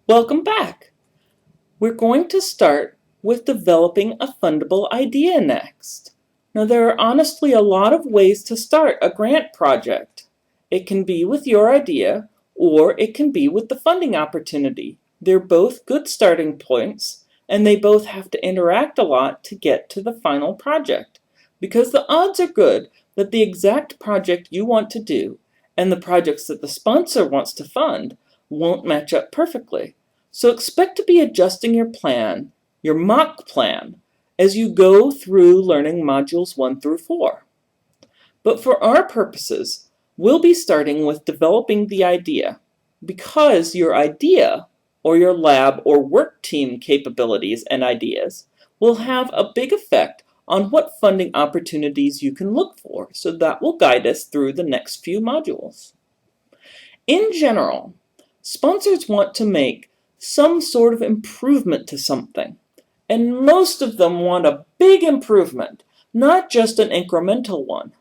Welcome back. We're going to start with developing a fundable idea next. Now, there are honestly a lot of ways to start a grant project. It can be with your idea, or it can be with the funding opportunity. They're both good starting points, and they both have to interact a lot to get to the final project, because the odds are good that the exact project you want to do and the projects that the sponsor wants to fund won't match up perfectly. So expect to be adjusting your plan, your mock plan, as you go through learning modules 1 through 4. But for our purposes, we'll be starting with developing the idea, because your idea, or your lab or work team capabilities and ideas, will have a big effect on what funding opportunities you can look for, so that will guide us through the next few modules. In general, sponsors want to make some sort of improvement to something, and most of them want a big improvement, not just an incremental one.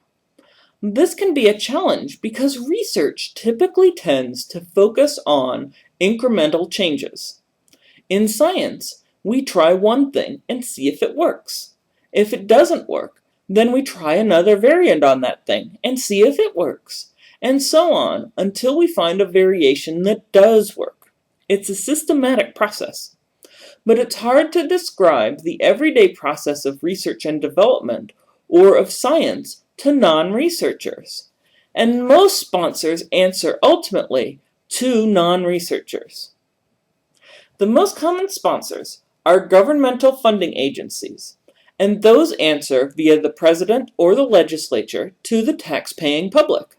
This can be a challenge because research typically tends to focus on incremental changes. In science, we try one thing and see if it works. If it doesn't work, then we try another variant on that thing and see if it works, and so on until we find a variation that does work. It's a systematic process, but it's hard to describe the everyday process of research and development or of science to non-researchers. And most sponsors answer ultimately to non-researchers. The most common sponsors are governmental funding agencies, and those answer via the president or the legislature to the tax-paying public.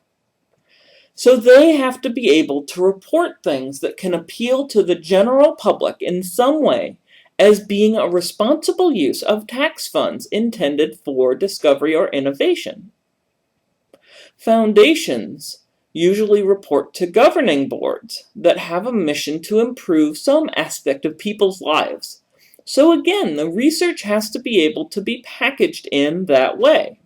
So they have to be able to report things that can appeal to the general public in some way as being a responsible use of tax funds intended for discovery or innovation. Foundations usually report to governing boards that have a mission to improve some aspect of people's lives. So again, the research has to be able to be packaged in that way.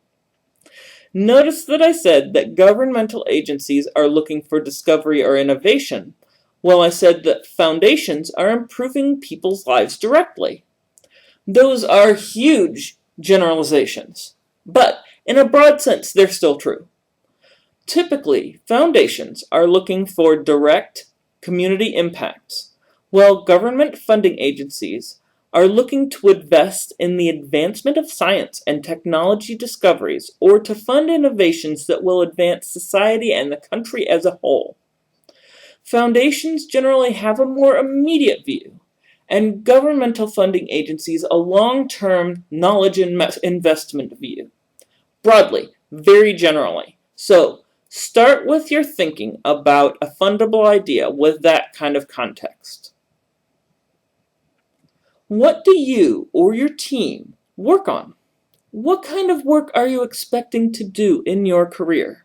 Notice that I said that governmental agencies are looking for discovery or innovation, while I said that foundations are improving people's lives directly. Those are huge generalizations, but in a broad sense, they're still true. Typically, foundations are looking for direct community impacts, while government funding agencies are looking to invest in the advancement of science and technology discoveries or to fund innovations that will advance society and the country as a whole. Foundations generally have a more immediate view, and governmental funding agencies a long-term knowledge investment view. Broadly, very generally. So, start with your thinking about a fundable idea with that kind of context. What do you or your team work on? What kind of work are you expecting to do in your career?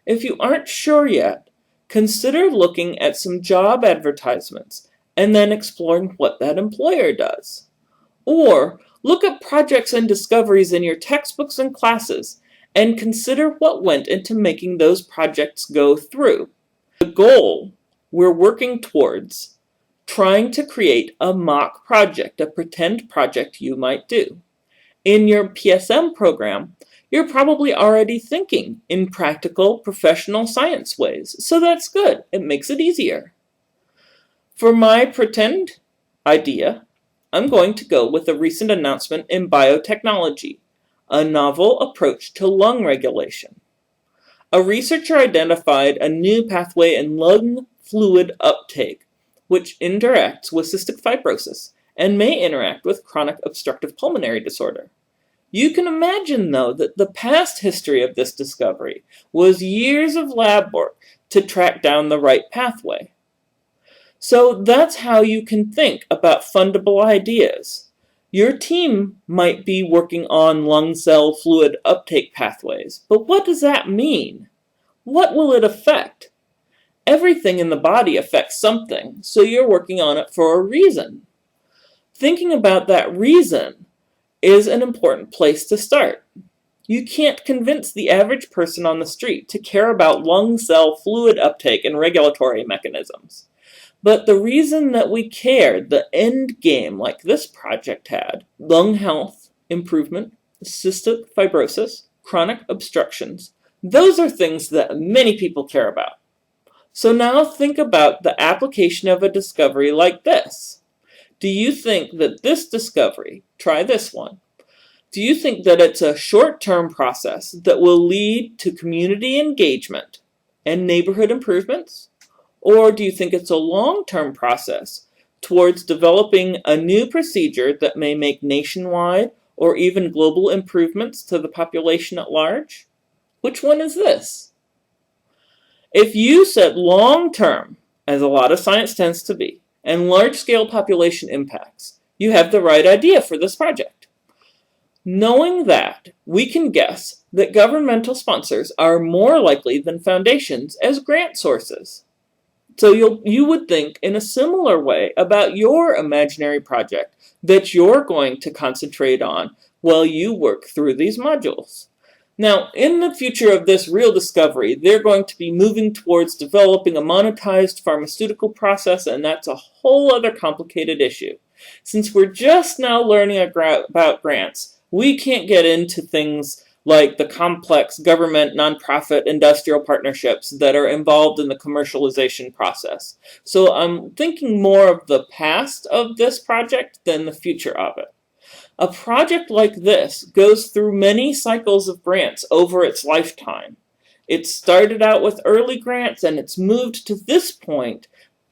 If you aren't sure yet, consider looking at some job advertisements and then exploring what that employer does. Or look at projects and discoveries in your textbooks and classes and consider what went into making those projects go through. The goal we're working towards trying to create a mock project, a pretend project you might do. In your PSM program, you're probably already thinking in practical, professional science ways, so that's good. It makes it easier. For my pretend idea, I'm going to go with a recent announcement in biotechnology, a novel approach to lung regulation. A researcher identified a new pathway in lung fluid uptake which interacts with cystic fibrosis and may interact with chronic obstructive pulmonary disorder. You can imagine, though, that the past history of this discovery was years of lab work to track down the right pathway. So that's how you can think about fundable ideas. Your team might be working on lung cell fluid uptake pathways, but what does that mean? What will it affect? Everything in the body affects something, so you're working on it for a reason. Thinking about that reason is an important place to start. You can't convince the average person on the street to care about lung cell fluid uptake and regulatory mechanisms. But the reason that we cared, the end game like this project had, lung health improvement, cystic fibrosis, chronic obstructions, those are things that many people care about. So now think about the application of a discovery like this. Do you think that this discovery, try this one, do you think that it's a short-term process that will lead to community engagement and neighborhood improvements? Or do you think it's a long-term process towards developing a new procedure that may make nationwide or even global improvements to the population at large? Which one is this? If you said long-term, as a lot of science tends to be, and large-scale population impacts, you have the right idea for this project. Knowing that, we can guess that governmental sponsors are more likely than foundations as grant sources. So you would think in a similar way about your imaginary project that you're going to concentrate on while you work through these modules. Now, in the future of this real discovery, they're going to be moving towards developing a monetized pharmaceutical process, and that's a whole other complicated issue. Since we're just now learning about grants, we can't get into things like the complex government, nonprofit, industrial partnerships that are involved in the commercialization process. So I'm thinking more of the past of this project than the future of it. A project like this goes through many cycles of grants over its lifetime. It started out with early grants and it's moved to this point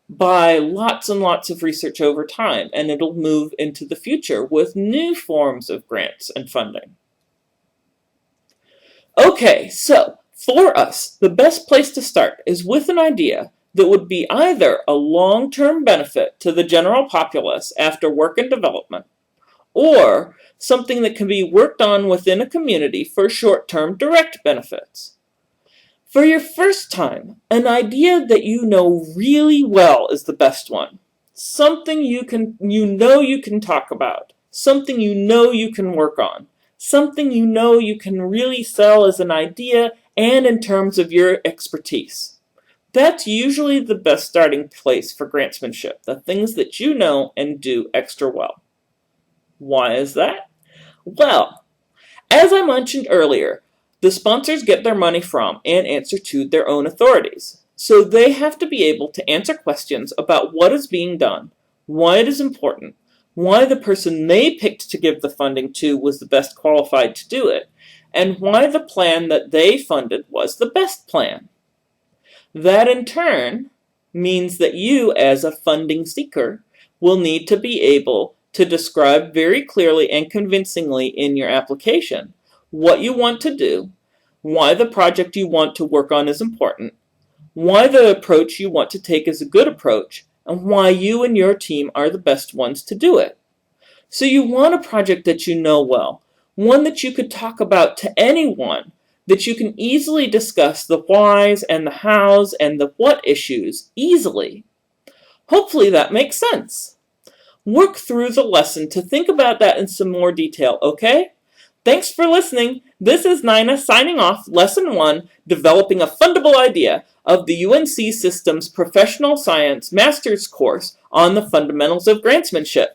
by lots and lots of research over time, and it'll move into the future with new forms of grants and funding. Okay, so for us, the best place to start is with an idea that would be either a long-term benefit to the general populace after work and development, or something that can be worked on within a community for short-term direct benefits. For your first time, an idea that you know really well is the best one. Something you know you can talk about, something you know you can work on, something you know you can really sell as an idea and in terms of your expertise. That's usually the best starting place for grantsmanship, the things that you know and do extra well. Why is that? Well, as I mentioned earlier, the sponsors get their money from and answer to their own authorities. So they have to be able to answer questions about what is being done, why it is important, why the person they picked to give the funding to was the best qualified to do it, and why the plan that they funded was the best plan. That in turn means that you, as a funding seeker, will need to be able to describe very clearly and convincingly in your application what you want to do, why the project you want to work on is important, why the approach you want to take is a good approach, and why you and your team are the best ones to do it. So you want a project that you know well, one that you could talk about to anyone, that you can easily discuss the whys and the hows and the what issues easily. Hopefully that makes sense. Work through the lesson to think about that in some more detail, okay? Thanks for listening. This is Nina signing off Lesson 1, Developing a Fundable Idea of the UNC System's Professional Science Master's Course on the Fundamentals of Grantsmanship.